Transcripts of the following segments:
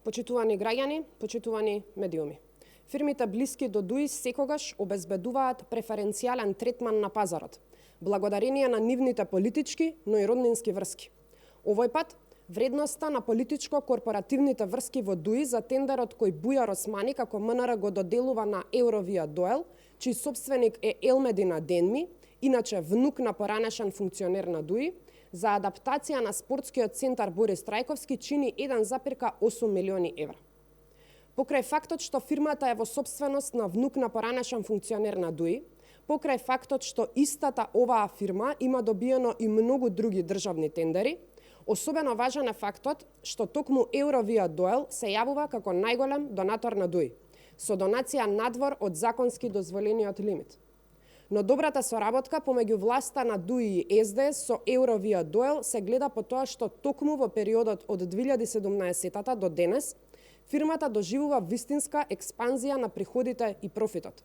Почитувани граѓани, почитувани медиуми. Фирмите блиски до ДУИ секогаш обезбедуваат преференцијален третман на пазарот, благодарение на нивните политички, но и роднински врски. Овој пат, вредноста на политичко-корпоративните врски во ДУИ за тендерот кој Бујар Османи како МНР го доделува на Евровија Доел, чиј собственик е Елмедина Денми, иначе внук на поранешен функционер на ДУИ, за адаптација на спортскиот центар Борис Трајковски чини 1,8 милиони евра. Покрај фактот што фирмата е во собственост на внук на поранешен функционер на ДУИ, покрај фактот што истата оваа фирма има добиено и многу други државни тендери, особено важен е фактот што токму Евровија Доел се јавува како најголем донатор на ДУИ, со донација надвор од законски дозволениот лимит. Но добрата соработка помеѓу власта на ДУИ и СДС со Евровија Доел се гледа по тоа што токму во периодот од 2017 до денес фирмата доживува вистинска експанзија на приходите и профитот.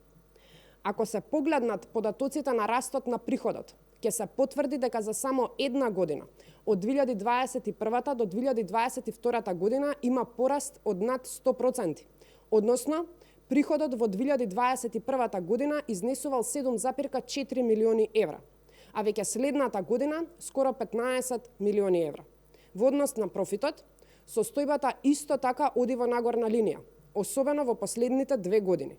Ако се погледнат податоците на растот на приходот, ќе се потврди дека за само една година, од 2021 до 2022 година има пораст од над 100%, односно приходот во 2021 година изнесувал 7,4 милиони евра, а веќе следната година скоро 15 милиони евра. Во однос на профитот, состојбата исто така оди во нагорна линија, особено во последните 2 години.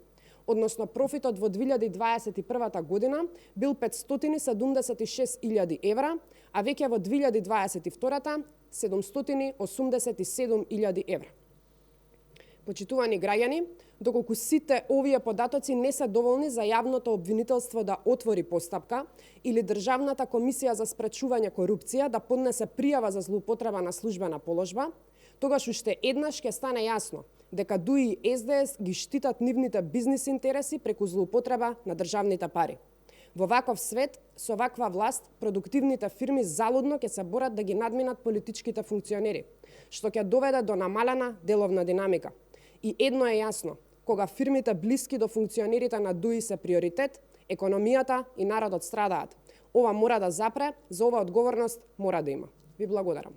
Односно профитот во 2021 година бил 576.000 евра, а веќе во 2022 787.000 евра. Почитувани граѓани, доколку сите овие податоци не се доволни за јавното обвинителство да отвори постапка или Државната комисија за спречување корупција да поднесе пријава за злоупотреба на службена положба, тогаш уште еднаш ќе стане јасно дека ДУИ и СДС ги штитат нивните бизнис интереси преку злоупотреба на државните пари. Во ваков свет, со ваква власт, продуктивните фирми залудно ќе се борат да ги надминат политичките функционери, што ќе доведе до намалена деловна динамика. И едно е јасно, кога фирмите блиски до функционерите на ДУИ се приоритет, економијата и народот страдаат. Ова мора да запре, за ова одговорност мора да има. Ви благодарам.